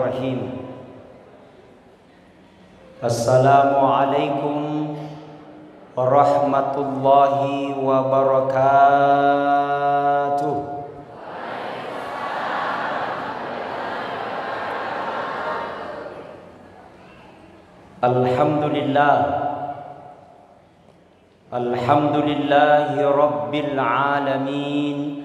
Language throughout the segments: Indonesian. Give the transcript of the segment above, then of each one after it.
Bismillahirrahmanirrahim. Assalamualaikum warahmatullahi wabarakatuh. Alhamdulillah. Alhamdulillahi rabbil alamin.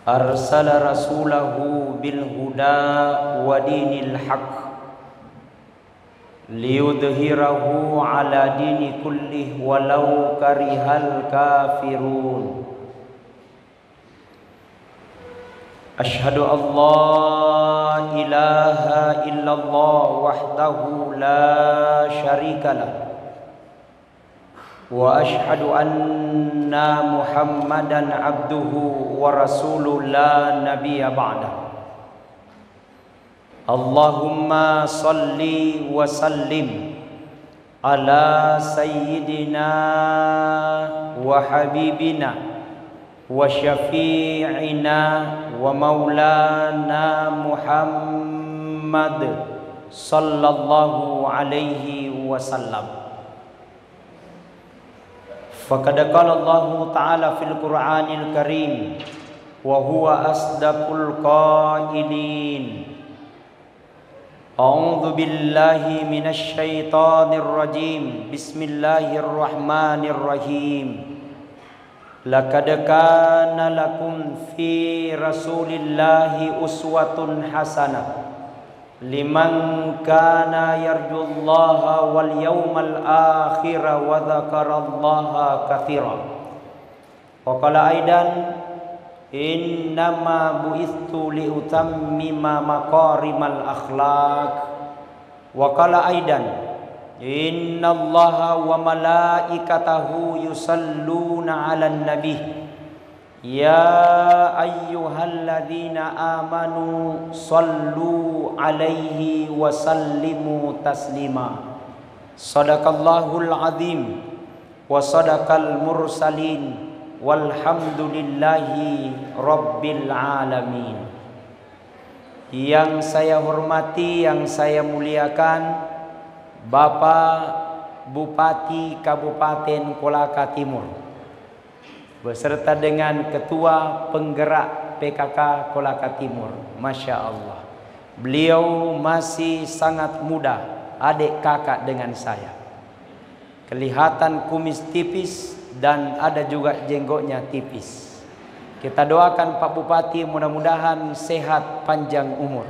Arsala rasulahu bil huda wa dinil haq liyudhhirahu ala dini kullih walau karihal kafirun. Ashhadu an la ilaha illallah wahdahu la syarikalah wa ashhadu anna Muhammadan abduhu wa rasuluhu la nabiyya ba'da. Allahumma salli wa sallim ala sayyidina wa habibina wa syafi'ina wa maulana Muhammad sallallahu alaihi wasallam. Faqad qala Allah Ta'ala fil Qur'anil Karim wa huwa asdaqul qailin. A'udzu billahi minasy syaithanir rajim. Bismillahirrahmanirrahim. Laqad kana lakum fi Rasulillahi uswatun hasanah liman kana yarjullaha wal yawmal akhir wa dzakarallaha katsira. Wa qala aidan innama bu'istu liutammima maqarimal akhlaq. Wa qala aidan innallaha wa malaikatahu yusalluna 'alan nabi ya ayyuhalladzina amanu sallu alaihi wa sallimu taslima. Sadaqallahul azim wa sadaqal mursalin walhamdulillahi rabbil alamin. Yang saya hormati, yang saya muliakan Bapak Bupati Kabupaten Kolaka Timur beserta dengan Ketua Penggerak PKK Kolaka Timur. Masya Allah, beliau masih sangat muda, adik kakak dengan saya. Kelihatan kumis tipis dan ada juga jenggotnya tipis. Kita doakan Pak Bupati mudah-mudahan sehat panjang umur.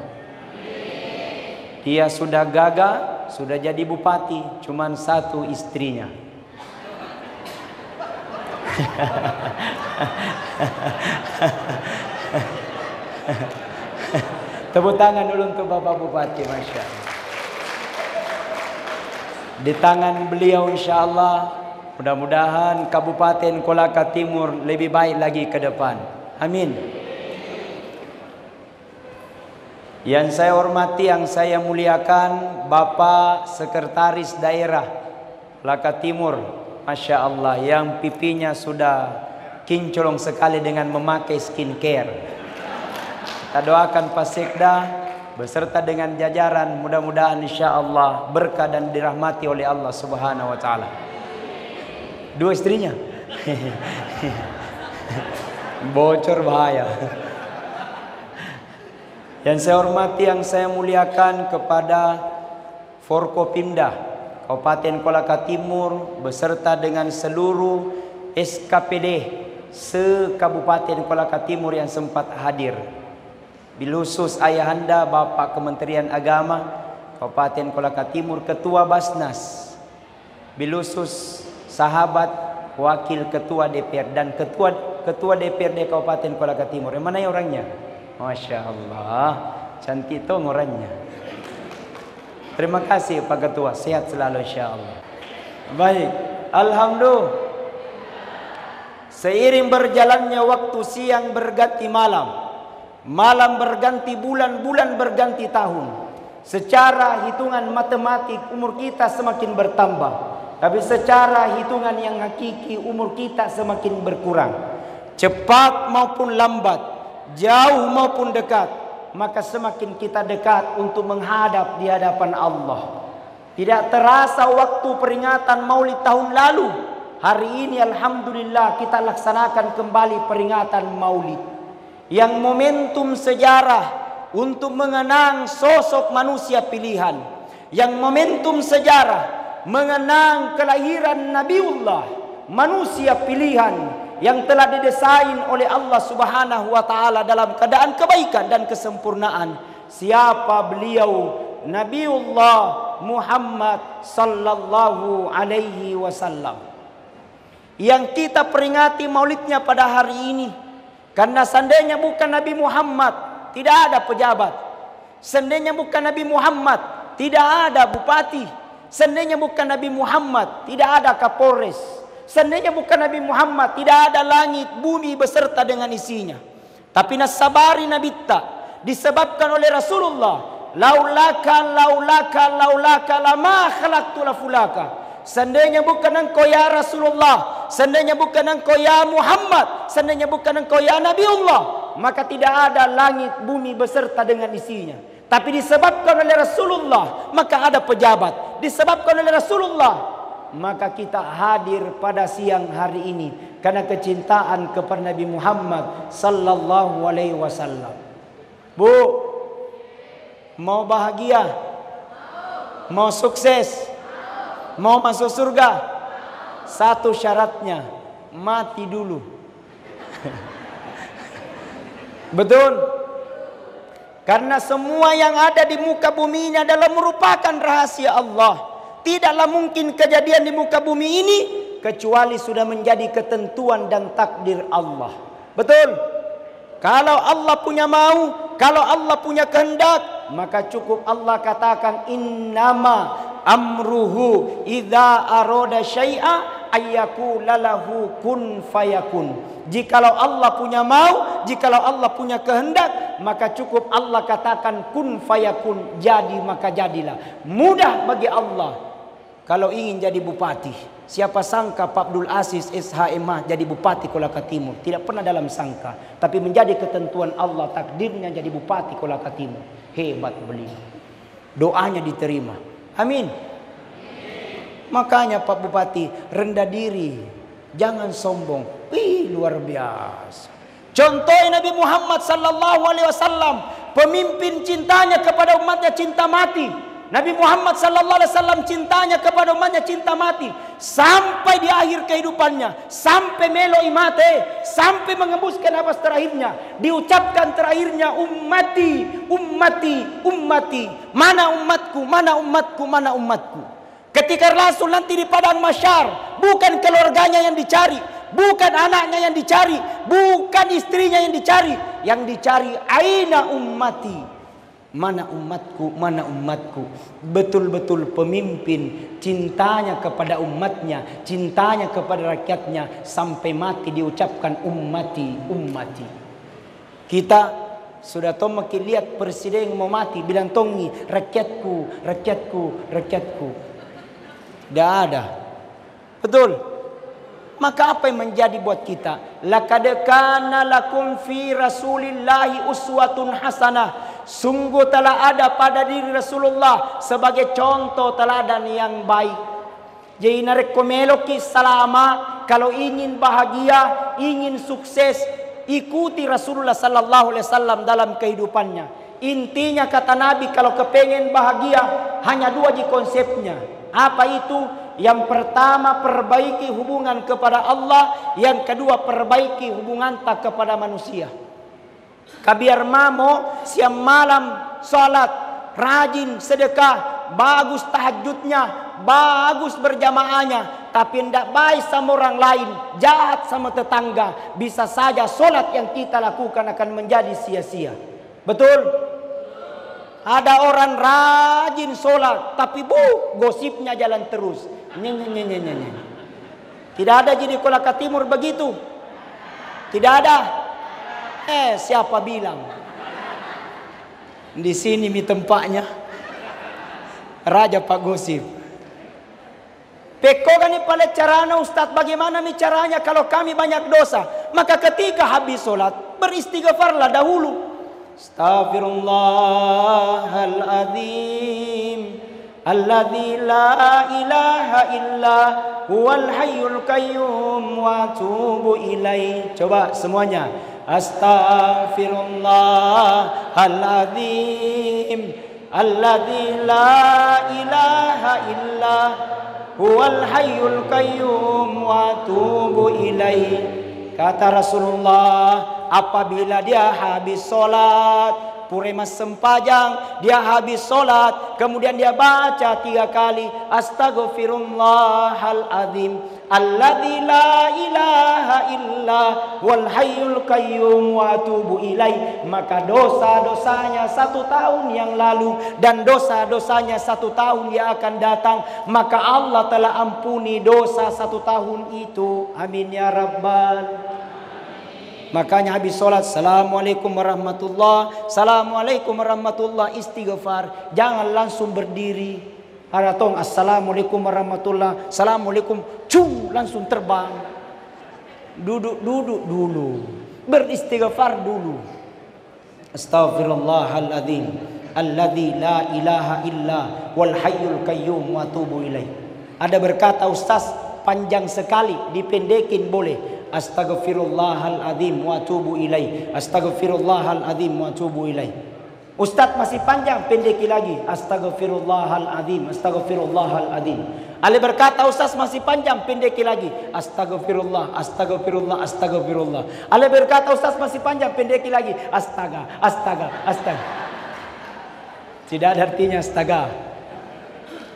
Dia sudah gagah, sudah jadi bupati, cuman satu istrinya. Tepuk tangan dulu untuk Bapak Bupati, Masya Allah. Di tangan beliau insya Allah mudah-mudahan Kabupaten Kolaka Timur lebih baik lagi ke depan. Amin. Yang saya hormati, yang saya muliakan Bapak Sekretaris Daerah Kolaka Timur, Masya Allah, yang pipinya sudah kinclong sekali dengan memakai skincare. Kita doakan Pak Sekda beserta dengan jajaran, mudah-mudahan insya Allah berkah dan dirahmati oleh Allah Subhanahu wa Ta'ala. Dua istrinya bocor bahaya. Yang saya hormati, yang saya muliakan kepada Forkopimda Kabupaten Kolaka Timur beserta dengan seluruh SKPD se-Kabupaten Kolaka Timur yang sempat hadir. Bilusus ayahanda Bapak Kementerian Agama Kabupaten Kolaka Timur, Ketua Basnas, bilusus sahabat Wakil Ketua DPR dan Ketua DPRD Kabupaten Kolaka Timur. Yang mana ya orangnya? Masya Allah, cantik tuh orangnya. Terima kasih Pak Ketua, sehat selalu insya Allah. Baik, alhamdulillah. Seiring berjalannya waktu, siang berganti malam, malam berganti bulan, bulan berganti tahun. Secara hitungan matematik umur kita semakin bertambah, tapi secara hitungan yang hakiki umur kita semakin berkurang. Cepat maupun lambat, jauh maupun dekat, maka semakin kita dekat untuk menghadap di hadapan Allah. Tidak terasa waktu peringatan Maulid tahun lalu. Hari ini alhamdulillah kita laksanakan kembali peringatan Maulid. Yang momentum sejarah untuk mengenang sosok manusia pilihan. Yang momentum sejarah mengenang kelahiran Nabiullah, manusia pilihan yang telah didesain oleh Allah Subhanahu wa taala dalam keadaan kebaikan dan kesempurnaan. Siapa beliau? Nabiullah Muhammad sallallahu alaihi wasallam. Yang kita peringati maulidnya pada hari ini. Karena seandainya bukan Nabi Muhammad, tidak ada pejabat. Seandainya bukan Nabi Muhammad, tidak ada bupati. Seandainya bukan Nabi Muhammad, tidak ada Kapolres. Seandainya bukan Nabi Muhammad, tidak ada langit, bumi beserta dengan isinya. Tapi nasabari nabitta disebabkan oleh Rasulullah. Laulaka lama khalaqtu lafulaka. Seandainya bukan engkau ya Rasulullah, seandainya bukan engkau ya Muhammad, seandainya bukan engkau ya Nabiullah, maka tidak ada langit, bumi beserta dengan isinya. Tapi disebabkan oleh Rasulullah, maka ada pejabat. Disebabkan oleh Rasulullah, maka kita hadir pada siang hari ini karena kecintaan kepada Nabi Muhammad sallallahu alaihi wasallam. Bu, mau bahagia? Mau sukses? Mau masuk surga? Satu syaratnya, mati dulu. Betul? Karena semua yang ada di muka bumi ini adalah merupakan rahasia Allah. Tidaklah mungkin kejadian di muka bumi ini kecuali sudah menjadi ketentuan dan takdir Allah. Betul? Kalau Allah punya mau, kalau Allah punya kehendak, maka cukup Allah katakan innama amruhu idza arada syai'a ayyakula lahu kun fayakun. Jikalau Allah punya mau, jikalau Allah punya kehendak, maka cukup Allah katakan kun fayakun, jadi maka jadilah. Mudah bagi Allah kalau ingin jadi bupati. Siapa sangka Pak Abdul Aziz SHMH jadi bupati Kolaka Timur? Tidak pernah dalam sangka, tapi menjadi ketentuan Allah, takdirnya jadi bupati Kolaka Timur. Hebat beliau. Doanya diterima. Amin. Makanya Pak Bupati rendah diri, jangan sombong. Wih, luar biasa. Contohnya Nabi Muhammad sallallahu alaihi wasallam, pemimpin cintanya kepada umatnya cinta mati. Nabi Muhammad sallallahu alaihi wasallam cintanya kepada umatnya cinta mati sampai di akhir kehidupannya, sampai meloi mate, sampai mengembuskan nafas terakhirnya, diucapkan terakhirnya ummati, ummati, ummati. Mana umatku, mana umatku, mana umatku. Ketika Rasul nanti di padang mahsyar, bukan keluarganya yang dicari, bukan anaknya yang dicari, bukan istrinya yang dicari. Yang dicari aina ummati. Mana umatku, mana umatku. Betul-betul pemimpin cintanya kepada umatnya, cintanya kepada rakyatnya, sampai mati diucapkan ummati, ummati. Kita sudah tahu makin lihat presiden yang mau mati bilang tongi rakyatku, rakyatku, rakyatku. Tidak ada. Betul. Maka apa yang menjadi buat kita? Laqad kana lakum fi Rasulillahi uswatun hasanah. Sungguh telah ada pada diri Rasulullah sebagai contoh teladan yang baik. Jadi narekomeloki salama, kalau ingin bahagia, ingin sukses, ikuti Rasulullah sallallahu alaihi wasallam dalam kehidupannya. Intinya kata Nabi, kalau kepengen bahagia hanya dua konsepnya. Apa itu? Yang pertama, perbaiki hubungan kepada Allah. Yang kedua, perbaiki hubungan tak kepada manusia. Kabiar mamo siang malam salat, rajin sedekah, bagus tahajudnya, bagus berjamaahnya, tapi tidak baik sama orang lain, jahat sama tetangga, bisa saja salat yang kita lakukan akan menjadi sia-sia. Betul? Ada orang rajin sholat, tapi gosipnya jalan terus. Nyenyenyenyenyenyen. Tidak ada jadi Kolaka Timur begitu. Tidak ada. Siapa bilang? Di sini mi tempatnya. Raja Pak Gosip. Pekogan ni pala carana Ustaz, bagaimana mi caranya kalau kami banyak dosa? Maka ketika habis sholat, beristighfarlah dahulu. Astaghfirullahaladzim alladzi la ilaha illa huwal hayyul qayyum wa atubu ilaih. Coba semuanya. Astaghfirullahaladzim alladzi la ilaha illa huwal hayyul qayyum wa atubu ilaih. Kata Rasulullah, apabila dia habis sholat, Puremas Sempajang, dia habis sholat, kemudian dia baca 3 kali Astaghfirullahaladzim alladzi la ilaha illa wal hayyul qayyum wa atubu ilaih, maka dosa-dosanya 1 tahun yang lalu dan dosa-dosanya 1 tahun yang akan datang, maka Allah telah ampuni dosa 1 tahun itu. Amin ya rabbal. Makanya habis sholat, Assalamualaikum warahmatullah, Assalamualaikum warahmatullah, istighfar. Jangan langsung berdiri. Ada tong Assalamualaikum warahmatullah, Assalamualaikum, langsung terbang. Duduk dulu, beristighfar dulu. Astaghfirullahaladzim alladzi la ilaha illa wal hayyul qayyum wa atubu ilaih. Ada berkata ustaz, panjang sekali, dipendekin boleh. Astaghfirullahaladzim wa atubu ilaih. Astaghfirullahaladzim wa atubu ilaih. Ustaz masih panjang, pendeki lagi. Astaghfirullahaladzim, astaghfirullahaladzim. Ali berkata ustaz masih panjang, pendeki lagi. Astaghfirullah, astagfirullah, astagfirullah. Ali berkata ustaz masih panjang, pendeki lagi. Astaga. Tidak ada artinya astaga.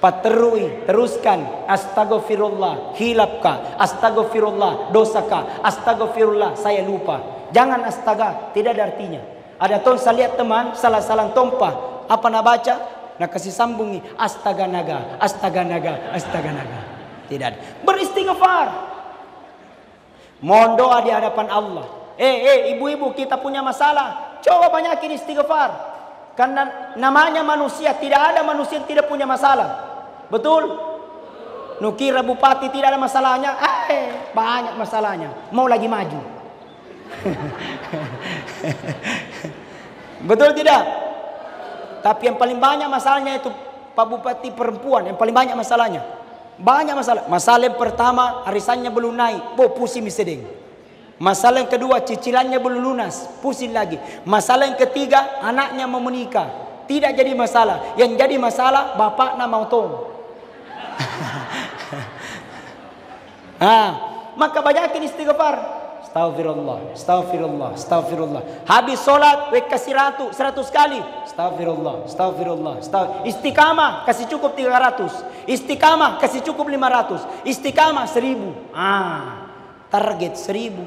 Paterui, teruskan. Astaghfirullah, hilapka. Astaghfirullah, dosaka. Astaghfirullah, saya lupa. Jangan astaga, tidak ada artinya. Ada tuh saya lihat teman salah tompah. Apa nak baca? Nak kasih sambungi astaga naga. Tidak ada. Beristighfar. Mohon doa di hadapan Allah. Ibu-ibu, kita punya masalah. Coba banyakin istighfar. Karena namanya manusia, tidak ada manusia yang tidak punya masalah. Betul? Nukira bupati tidak ada masalahnya. Banyak masalahnya. Mau lagi maju. Betul tidak? Tapi yang paling banyak masalahnya itu Pak Bupati perempuan. Yang paling banyak masalahnya. Banyak masalah. Masalah yang pertama, arisannya belum naik. Pusing misedeng. Masalah yang kedua, cicilannya belum lunas. Pusing lagi. Masalah yang ketiga, anaknya mau menikah. Tidak jadi masalah. Yang jadi masalah, bapaknya mau tong. Maka banyakin istighfar. Astaghfirullah, astaghfirullah, astaghfirullah. Habis sholat, kasih 100 kali. Astaghfirullah, astaghfirullah, istiqamah kasih cukup 300. Istiqamah kasih cukup 500. Istiqamah 1000. Target 1000.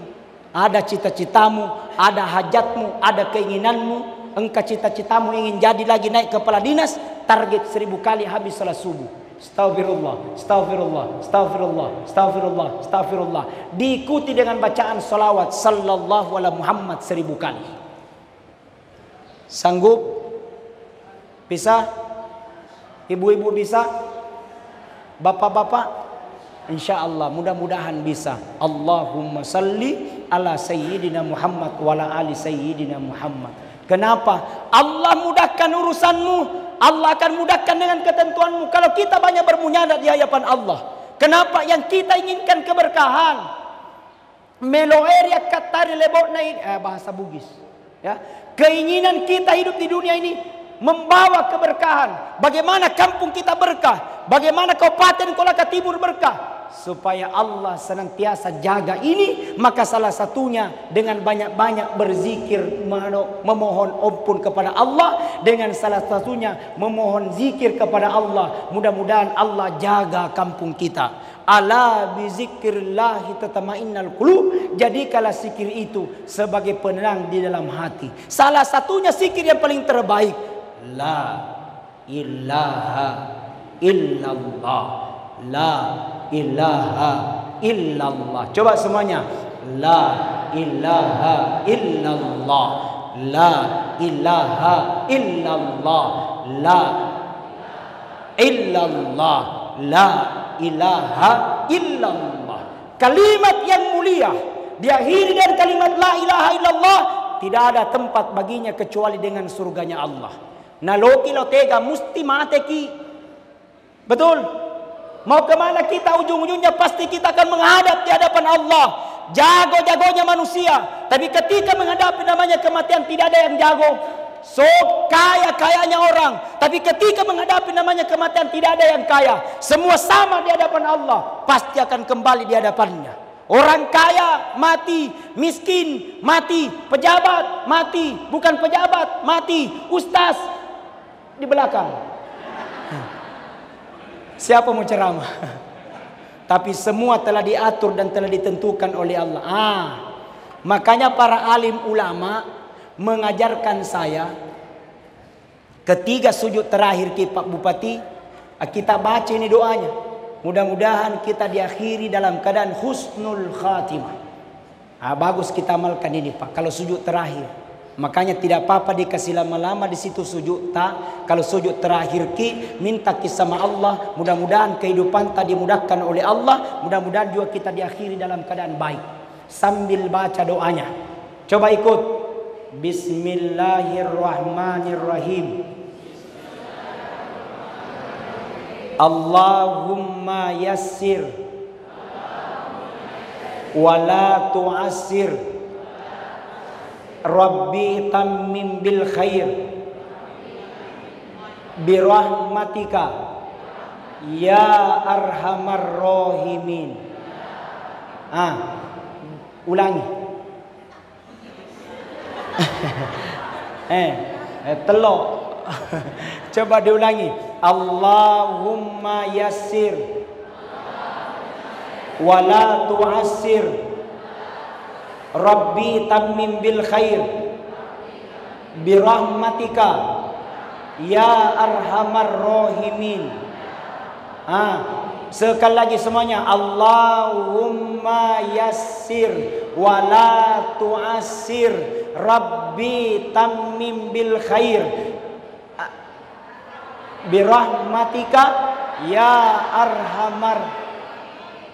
Ada cita-citamu, ada hajatmu, ada keinginanmu. Engkau cita-citamu ingin jadi lagi naik kepala dinas. Target 1000 kali habis sholat subuh. Astaghfirullah, astaghfirullah, astaghfirullah, astaghfirullah, astaghfirullah. Diikuti dengan bacaan salawat sallallahu ala Muhammad 1000 kali. Sanggup? Bisa? Ibu-ibu bisa? Bapak-bapak? Insya Allah, mudah-mudahan bisa. Allahumma salli ala sayyidina Muhammad wa ala ali sayyidina Muhammad. Kenapa? Allah mudahkan urusanmu. Allah akan mudahkan dengan ketentuanmu. Kalau kita banyak bermunyadat di hadapan Allah. Kenapa? Yang kita inginkan keberkahan. Meloeria katari lebok naik. Bahasa Bugis. Ya. Keinginan kita hidup di dunia ini membawa keberkahan. Bagaimana kampung kita berkah. Bagaimana Kabupaten Kolaka Timur berkah. Supaya Allah senantiasa jaga ini, maka salah satunya dengan banyak-banyak berzikir, memohon ampun kepada Allah. Dengan salah satunya memohon zikir kepada Allah. Mudah-mudahan Allah jaga kampung kita. Ala bizikrillahi tatmainnul qulub. Jadikanlah zikir itu sebagai penenang di dalam hati. Salah satunya zikir yang paling terbaik, la ilaha illallah. La ilaha illallah. Coba semuanya. La ilaha illallah. La ilaha illallah. La illallah. La ilaha illallah. Kalimat yang mulia diakhiri dengan kalimat la ilaha illallah. tidak ada tempat baginya kecuali dengan surganya Allah. Nah loki lo tega mesti mate ki. Betul? Mau kemana kita ujung-ujungnya pasti kita akan menghadap di hadapan Allah. Jago-jagonya manusia, tapi ketika menghadapi namanya kematian tidak ada yang jago. So kaya-kayanya orang, tapi ketika menghadapi namanya kematian tidak ada yang kaya. Semua sama di hadapan Allah, pasti akan kembali di hadapannya. Orang kaya mati, miskin mati, pejabat mati, bukan pejabat mati, ustaz di belakang. Siapa mau ceramah? Tapi semua telah diatur dan telah ditentukan oleh Allah. Makanya para alim ulama mengajarkan saya ketiga sujud terakhir Pak Bupati, kita baca ini doanya. Mudah-mudahan kita diakhiri dalam keadaan husnul khatimah. Bagus kita amalkan ini Pak. Kalau sujud terakhir, makanya tidak apa-apa dikasih lama-lama di situ sujud tak. Kalau sujud terakhir minta sama Allah, mudah-mudahan kehidupan tadi dimudahkan oleh Allah, mudah-mudahan juga kita diakhiri dalam keadaan baik. Sambil baca doanya, coba ikut. Bismillahirrahmanirrahim. Allahumma yassir wala tu'assir. Rabbi tammim bil khair birahmatika ya arhamar rahimin. Ulangi. Telok. Coba diulangi. Allahumma yassir wala tu'assir. Rabbi tammim bil khair birahmatika ya arhamar rahimin. Sekali lagi semuanya. Allahumma yassir wala tu'assir. Rabbi tammim bil khair birahmatika ya arhamar.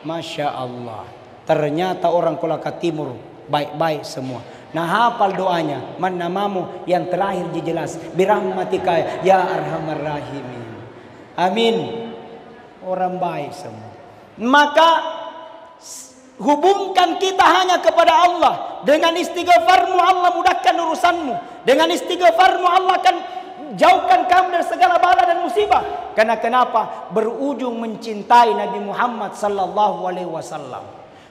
Masya Allah. Ternyata orang Kolaka Timur baik-baik semua. Nah hafal doanya. Man namamu yang terakhir jelas. Birahmatika ya arhamar rahimin. Amin. Orang baik semua. Maka hubungkan kita hanya kepada Allah. Dengan istighfarmu Allah mudahkan urusanmu. Dengan istighfarmu Allah akan jauhkan kamu dari segala bala dan musibah. Karena kenapa? Berujung mencintai Nabi Muhammad sallallahu alaihi wasallam.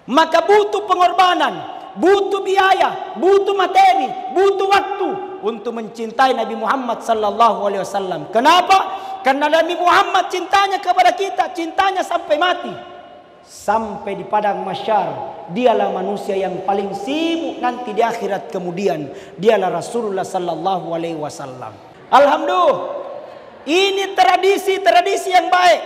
Maka butuh pengorbanan, butuh biaya, butuh materi, butuh waktu untuk mencintai Nabi Muhammad sallallahu alaihi wasallam. Kenapa? Karena Nabi Muhammad cintanya kepada kita, cintanya sampai mati. Sampai di padang mahsyar, dialah manusia yang paling sibuk nanti di akhirat kemudian. Dialah Rasulullah sallallahu alaihi wasallam. Alhamdulillah. Ini tradisi yang baik.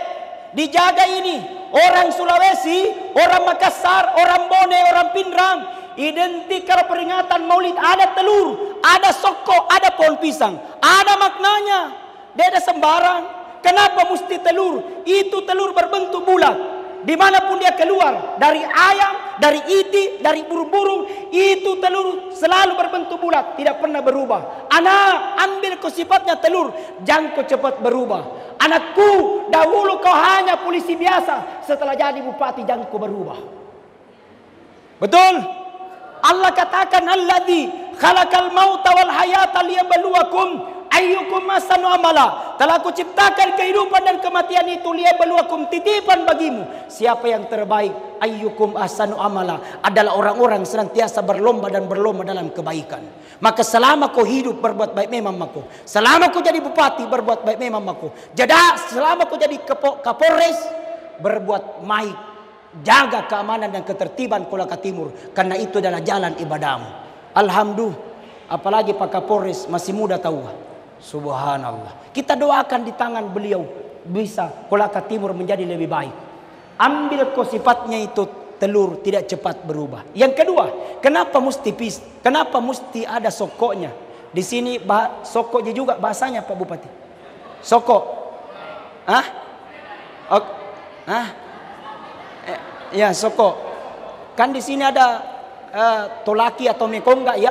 Dijaga ini. Orang Sulawesi, orang Makassar, orang Bone, orang Pindrang, identik kalau peringatan Maulid ada telur, ada soko, ada pohon pisang. Ada maknanya. Dia ada sembarang. Kenapa mesti telur? Itu telur berbentuk bulat. Dimanapun dia keluar, dari ayam, dari itik, dari burung-burung, itu telur selalu berbentuk bulat, tidak pernah berubah. Anak, ambil kau sifatnya telur, jangan kau cepat berubah. Anakku, dahulu kau hanya polisi biasa, setelah jadi bupati jangan kau berubah. Betul? Allah katakan, alladzi khalaqal mauta wal hayata liyabluwakum ayyukum ahsanu amala. Telah aku ciptakan kehidupan dan kematian itu liyabluwakum, titipan bagimu. Siapa yang terbaik? Ayyukum ahsanu amala, adalah orang-orang senantiasa berlomba dan berlomba dalam kebaikan. Maka selama kau hidup berbuat baik memang aku. Selama kau jadi bupati berbuat baik memang aku. Jadi selama kau jadi Kapolres berbuat baik. Jaga keamanan dan ketertiban Kolaka Timur, karena itu adalah jalan ibadahmu. Alhamdulillah. Apalagi Pak Kapolres masih muda tahu. Subhanallah. Kita doakan di tangan beliau bisa Kolaka Timur menjadi lebih baik. Ambil kau sifatnya itu telur, tidak cepat berubah. Yang kedua, kenapa mesti ada sokoknya? Di sini sokoknya juga bahasanya Pak Bupati. Sokok. Ya sokok. Kan di sini ada tolaki atau mekong enggak ya?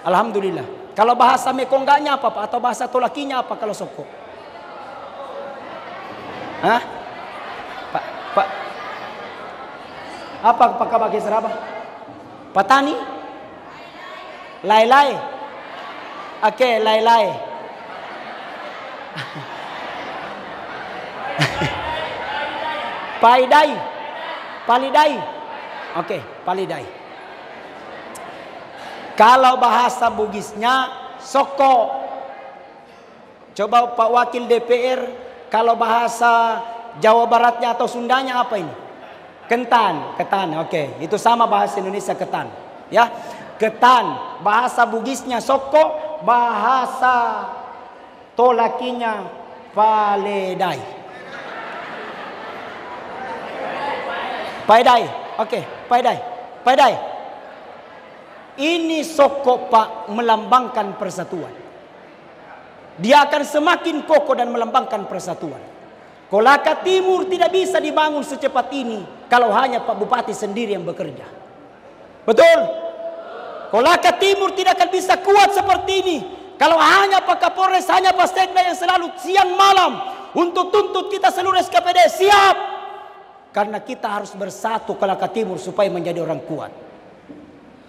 Alhamdulillah. Kalau bahasa Mekongganya apa Pak? Atau bahasa Tolakinya apa kalau Soko? Hah? Pak. Apa pakai pakai seraba? Patani? Lai-lai. Oke, lai-lai. Paidai. Palidai. Oke, palidai. Kalau bahasa Bugisnya Soko. Coba Pak Wakil DPR, kalau bahasa Jawa Baratnya atau Sundanya apa ini? Kentan, ketan. Oke, itu sama bahasa Indonesia ketan. Ya, ketan. Bahasa Bugisnya Soko, bahasa Tolakinya paledai. Paedai. Oke, paedai. Paedai. Ini Soko Pak melambangkan persatuan. Dia akan semakin kokoh dan melambangkan persatuan. Kolaka Timur tidak bisa dibangun secepat ini kalau hanya Pak Bupati sendiri yang bekerja. Betul? Kolaka Timur tidak akan bisa kuat seperti ini kalau hanya Pak Kapolres, hanya Pak Sekda yang selalu siang malam untuk tuntut kita seluruh SKPD. Siap! Karena kita harus bersatu Kolaka Timur supaya menjadi orang kuat.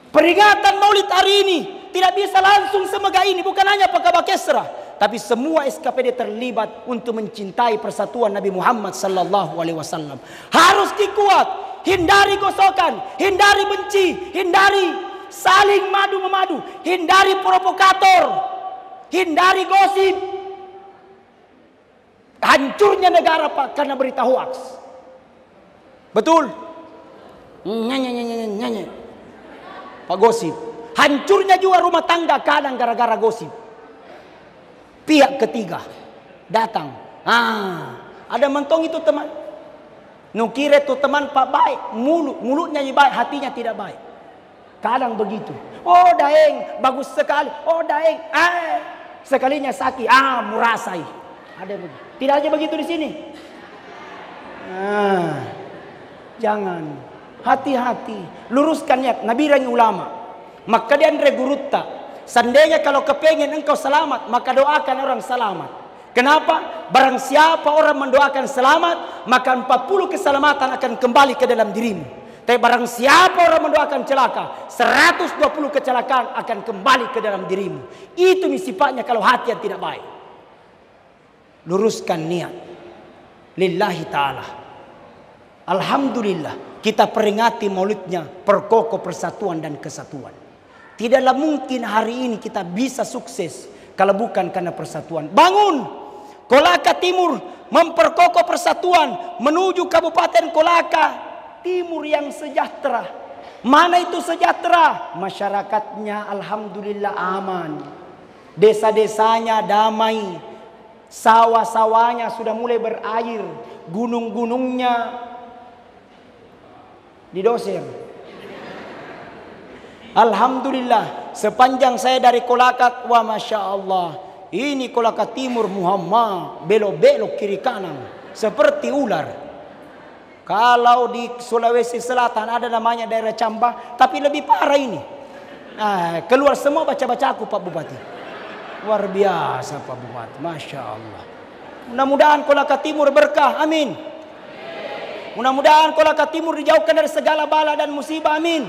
Peringatan Maulid hari ini tidak bisa langsung semegah ini, bukan hanya Pak Kabakesra, tapi semua SKPD terlibat untuk mencintai persatuan Nabi Muhammad sallallahu alaihi wasallam. Harus dikuat, hindari gosokan, hindari benci, hindari saling madu-memadu, hindari provokator, hindari gosip. Hancurnya negara Pak karena berita hoax. Betul? Nyanyi. Pak gosip. Hancurnya juga rumah tangga kadang gara-gara gosip. Pihak ketiga datang. Ada mentong itu teman. Nukire itu teman Pak baik, mulutnya baik, hatinya tidak baik. Kadang begitu. Oh daeng, bagus sekali. Oh daeng, sekalinya sakit, murasai. Ada begitu. Tidak aja begitu di sini. Jangan, hati-hati, luruskan niat. Nabi rangi ulama, maka dia Andre Gurutta. Seandainya kalau kepengen engkau selamat, maka doakan orang selamat. Kenapa? Barang siapa orang mendoakan selamat, maka 40 keselamatan akan kembali ke dalam dirimu. Tapi barang siapa orang mendoakan celaka, 120 kecelakaan akan kembali ke dalam dirimu. Itu sifatnya kalau hati yang tidak baik. Luruskan niat lillahi ta'ala. Alhamdulillah kita peringati maulidnya, perkokoh persatuan dan kesatuan. Tidaklah mungkin hari ini kita bisa sukses kalau bukan karena persatuan. Bangun Kolaka Timur, memperkokoh persatuan menuju Kabupaten Kolaka Timur yang sejahtera. Mana itu sejahtera? Masyarakatnya alhamdulillah aman. Desa-desanya damai. Sawah-sawahnya sudah mulai berair. Gunung-gunungnya didosir. Alhamdulillah, sepanjang saya dari Kolaka, wah masya Allah, ini Kolaka Timur Muhammad belok-belok kiri kanan seperti ular. Kalau di Sulawesi Selatan ada namanya daerah Camba, tapi lebih parah ini. Keluar semua baca-baca aku Pak Bupati. Luar biasa Pak Bupati, masya Allah. Mudah-mudahan Kolaka Timur berkah, amin. Mudah-mudahan Kolaka Timur dijauhkan dari segala bala dan musibah, amin.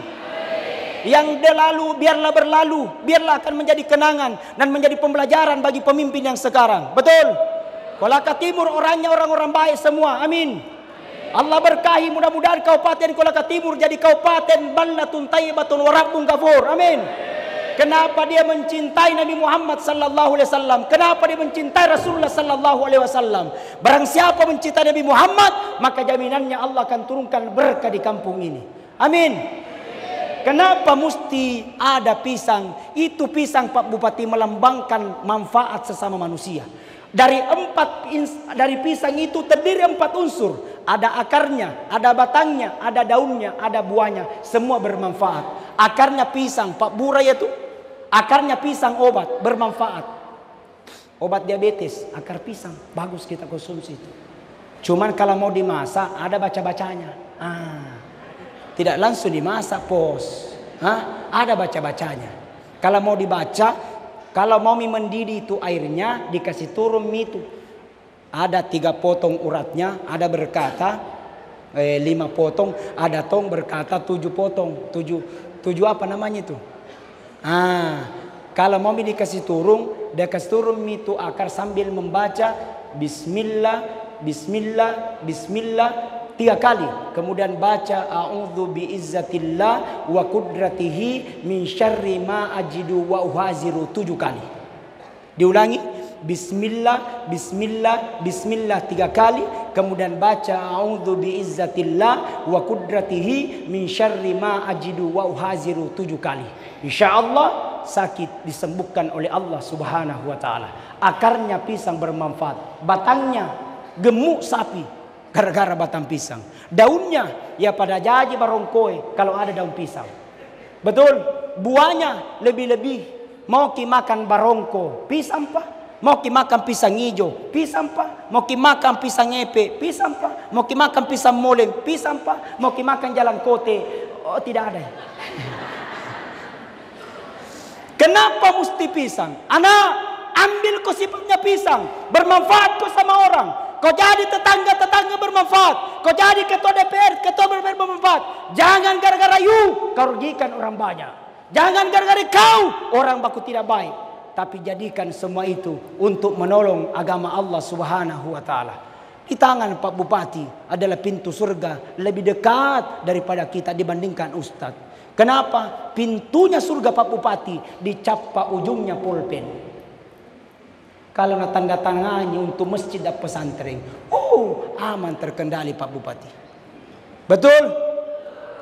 Yang berlalu biarlah berlalu, biarlah akan menjadi kenangan dan menjadi pembelajaran bagi pemimpin yang sekarang. Betul? Kolaka Timur orangnya orang-orang baik semua, amin. Allah berkahi, mudah-mudahan Kabupaten Kolaka Timur jadi Kabupaten baldatun thayyibatun wa rabbun ghafur, amin. Kenapa dia mencintai Nabi Muhammad sallallahu alaihi wasallam? Kenapa dia mencintai Rasulullah sallallahu alaihi wasallam? Barang siapa mencintai Nabi Muhammad, maka jaminannya Allah akan turunkan berkah di kampung ini. Amin. Kenapa mesti ada pisang? Itu pisang Pak Bupati melambangkan manfaat sesama manusia. Dari pisang itu terdiri 4 unsur. Ada akarnya, ada batangnya, ada daunnya, ada buahnya. Semua bermanfaat. Akarnya pisang, Pak Burai itu. Akarnya pisang obat, bermanfaat. Obat diabetes, akar pisang. Bagus kita konsumsi itu. Cuman kalau mau dimasak, ada baca-bacanya. Tidak langsung dimasak pos. Ada baca-bacanya. Kalau mau dibaca, kalau mau mie mendidih itu airnya dikasih turun mie itu. Ada 3 potong uratnya, ada berkata 5 potong, ada tong berkata 7 potong. 7 apa namanya itu? Kalau mau mie dikasih turun, dia kasih turun mie itu akar sambil membaca Bismillah, Bismillah, Bismillah 3 kali. Kemudian baca a'udzu biizzatillah wa qudratihi min syarri ma ajidu wa uhaziru 7 kali. Diulangi, Bismillah, Bismillah, Bismillah 3 kali. Kemudian baca a'udzu biizzatillah wa qudratihi min syarri ma ajidu wa uhaziru 7 kali. Insyaallah sakit disembuhkan oleh Allah Subhanahu wa taala. Akarnya pisang bermanfaat, batangnya gemuk sapi gara-gara batang pisang. Daunnya ya pada jaji barongkoe kalau ada daun pisang. Betul, buahnya lebih-lebih. Mau ki makan barongko, pisang pak. Mau ki makan pisang hijau, pisang pak. Mau ki makan pisang epe, pisang pak. Mau ki makan pisang moleng, pisang pak. Mau ki makan jalan kote, oh tidak ada. Kenapa mesti pisang? Anak, ambil kau sifatnya pisang, bermanfaat kau sama orang. Kau jadi tetangga bermanfaat. Kau jadi ketua DPR bermanfaat. Jangan gara-gara you kau rugikan orang banyak. Jangan gara-gara kau orang baku tidak baik. Tapi jadikan semua itu untuk menolong agama Allah Subhanahu wa taala. Di tangan Pak Bupati adalah pintu surga lebih dekat daripada kita dibandingkan Ustadz. Kenapa? Pintunya surga Pak Bupati dicap Pak ujungnya pulpen. Kalau nak tanda tangannya untuk masjid dan pesantren, aman terkendali Pak Bupati. Betul?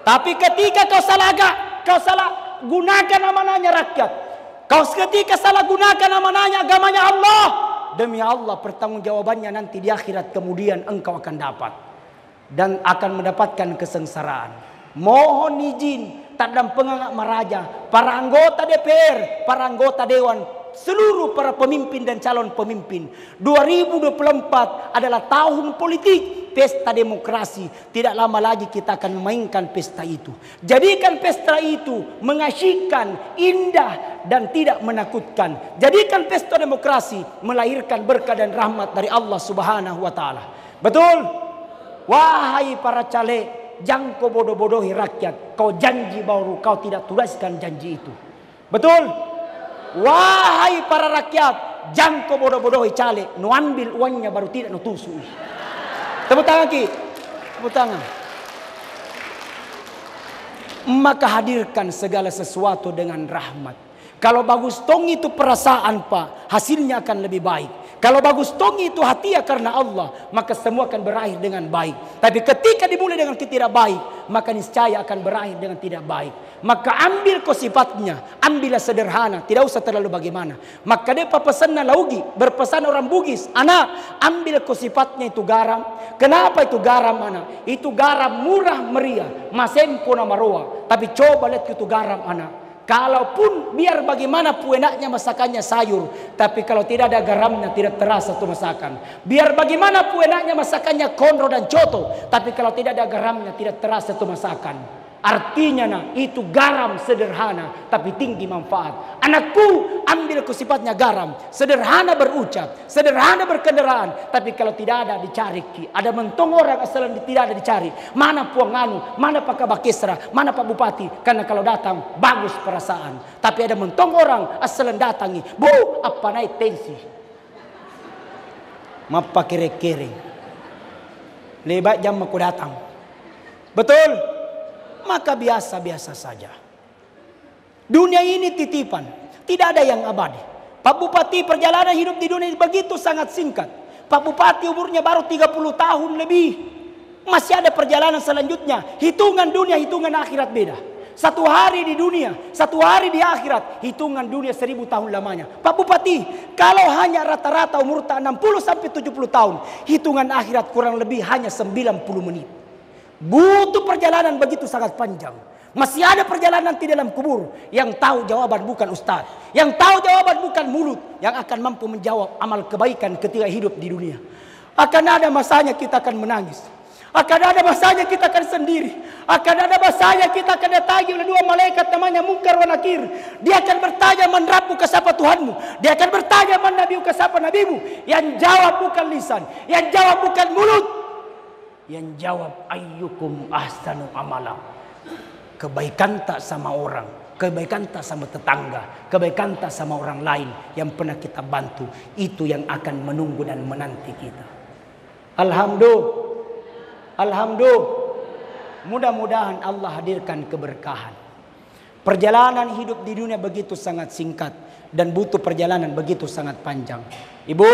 Tapi ketika kau salah gunakan amanahnya rakyat, kau ketika salah gunakan amanahnya agamanya Allah, demi Allah pertanggungjawabannya nanti di akhirat kemudian engkau akan dapat dan akan mendapatkan kesengsaraan. Mohon izin tadam pengangkat maraja, para anggota DPR, para anggota Dewan, seluruh para pemimpin dan calon pemimpin. 2024 adalah tahun politik, pesta demokrasi. Tidak lama lagi kita akan memainkan pesta itu. Jadikan pesta itu mengasyikkan, indah dan tidak menakutkan. Jadikan pesta demokrasi melahirkan berkah dan rahmat dari Allah Subhanahu wa taala. Betul? Wahai para caleg, jangan kau bodoh-bodohi rakyat. Kau janji baru kau tidak tuliskan janji itu. Betul? Wahai para rakyat, jangan kau bodoh-bodohi caleg. Nu ambil uangnya baru tidak nu tusuk. Tepuk tangan ki. Tepuk tangan. Maka hadirkan segala sesuatu dengan rahmat. Kalau bagus tong itu perasaan pak, hasilnya akan lebih baik. Kalau bagus tong itu hati karena Allah, maka semua akan berakhir dengan baik. Tapi ketika dimulai dengan tidak baik, maka niscaya akan berakhir dengan tidak baik. Maka ambil kau sifatnya, ambillah sederhana, tidak usah terlalu bagaimana. Maka dia pesan laugi, berpesan orang Bugis, anak, ambil kau sifatnya itu garam. Kenapa itu garam anak? Itu garam murah meriah, masempo nama roa. Tapi coba lihat itu garam anak. Kalaupun biar bagaimana pun enaknya masakannya sayur, tapi kalau tidak ada garamnya tidak terasa itu masakan. Biar bagaimana pun enaknya masakannya konro dan coto, tapi kalau tidak ada garamnya tidak terasa itu masakan. Artinya itu garam sederhana tapi tinggi manfaat. Anakku, ambil ke sifatnya garam, sederhana berucap, sederhana berkendaraan, tapi kalau tidak ada dicari. Ada mentong orang asal tidak ada dicari. Mana Puang Anu, mana Pak Kabakesra, mana Pak Bupati? Karena kalau datang bagus perasaan. Tapi ada mentong orang asal datangi, bu apa naik tensi, mapa kere-kere, lebat jam aku datang. Betul? Maka biasa-biasa saja. Dunia ini titipan, tidak ada yang abadi. Pak Bupati perjalanan hidup di dunia begitu sangat singkat. Pak Bupati umurnya baru 30 tahun lebih. Masih ada perjalanan selanjutnya. Hitungan dunia, hitungan akhirat beda. Satu hari di dunia, satu hari di akhirat. Hitungan dunia 1000 tahun lamanya. Pak Bupati, kalau hanya rata-rata umur 60 sampai 70 tahun, hitungan akhirat kurang lebih hanya 90 menit. Butuh perjalanan begitu sangat panjang. Masih ada perjalanan di dalam kubur. Yang tahu jawaban bukan ustaz, yang tahu jawaban bukan mulut, yang akan mampu menjawab amal kebaikan ketika hidup di dunia. Akan ada masanya kita akan menangis. Akan ada masanya kita akan sendiri. Akan ada masanya kita akan datangi oleh dua malaikat namanya Munkar wa Nakir. Dia akan bertanya, man Rabbuka, siapa Tuhanmu? Dia akan bertanya, man Nabiuka, siapa nabimu? Yang jawab bukan lisan, yang jawab bukan mulut. Yang jawab ayyukum ahsanu amala. Kebaikan tak sama orang, kebaikan tak sama tetangga, kebaikan tak sama orang lain yang pernah kita bantu, itu yang akan menunggu dan menanti kita. Alhamdulillah. Mudah-mudahan Allah hadirkan keberkahan. Perjalanan hidup di dunia begitu sangat singkat dan butuh perjalanan begitu sangat panjang. Ibu,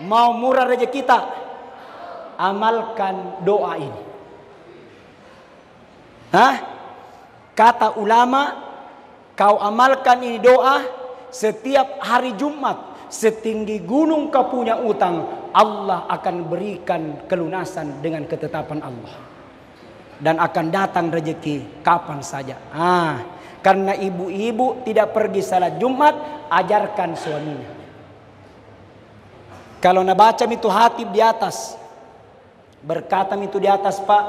mau murah rezeki kita, amalkan doa ini. Kata ulama, kau amalkan ini doa setiap hari Jumat, setinggi gunung kau punya utang, Allah akan berikan kelunasan dengan ketetapan Allah. Dan akan datang rezeki kapan saja. Karena ibu-ibu tidak pergi salat Jumat, ajarkan suaminya. Kalau nak baca itu hatib di atas, berkata itu di atas, Pak,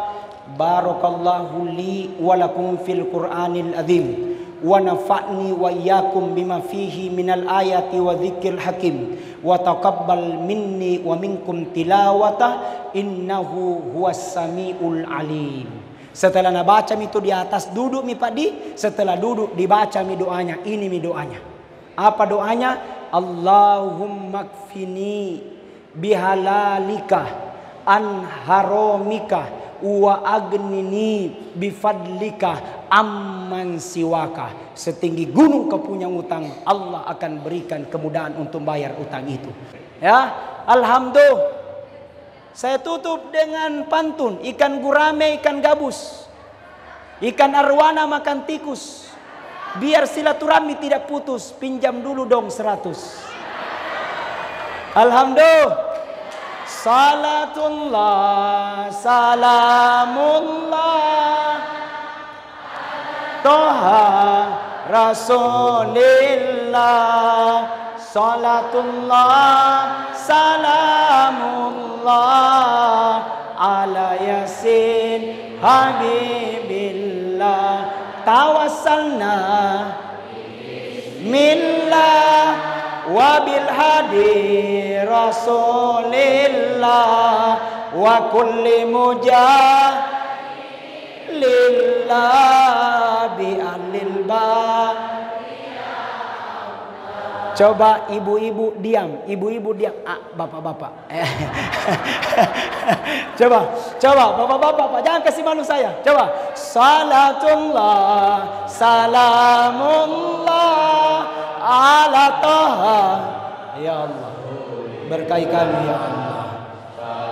barakallahu li walakum fil Qur'anil azim wa nafa'ni wa iyyakum bima fihi minal ayati wa dzikril hakim wa taqabbal minni wa minkum tilawata innahu huwas samiul alim. Setelah nabaca itu di atas, duduk mi Pak Di, setelah duduk dibaca mi doanya. Ini mi doanya. Apa doanya? Allahumma kfini bihalalika an haramika wa agnini bifadlika amman siwaka. Setinggi gunung kau punya utang, Allah akan berikan kemudahan untuk bayar utang itu. Ya, alhamdulillah. Saya tutup dengan pantun. Ikan gurame, ikan gabus, ikan arwana makan tikus. Biar silaturahmi tidak putus, pinjam dulu dong 100. Alhamdulillah. Salatullah, salamullah, Toha Rasulillah. Salatullah, salamullah, ala yasin habibillah. Tawassalna millah wabil hadi rasulillah wa kulli mujahilillah bi alil ba. Coba ibu-ibu diam, ibu-ibu diam. Bapak-bapak. Coba bapak-bapak, jangan kasih malu saya. Coba. Salatullah, salamullah ala Taha. Ya Allah, berkahi kami ya Allah.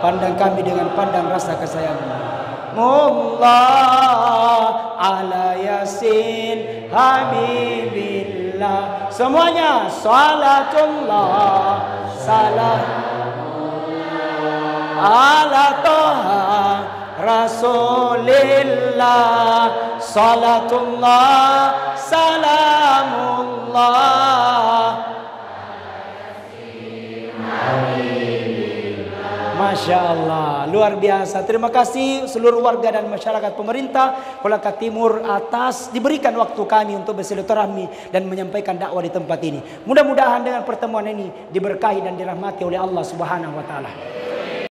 Pandang kami dengan pandang rasa kesayangan. Mullah ala yasin habibillah. Semuanya salatullah, salam ala Taha Rasulillah. Salatullah, salamullah. Masya Allah, luar biasa. Terima kasih seluruh warga dan masyarakat pemerintah Kolaka Timur atas diberikan waktu kami untuk bersilaturahmi dan menyampaikan dakwah di tempat ini. Mudah-mudahan dengan pertemuan ini diberkahi dan dirahmati oleh Allah Subhanahu wa taala.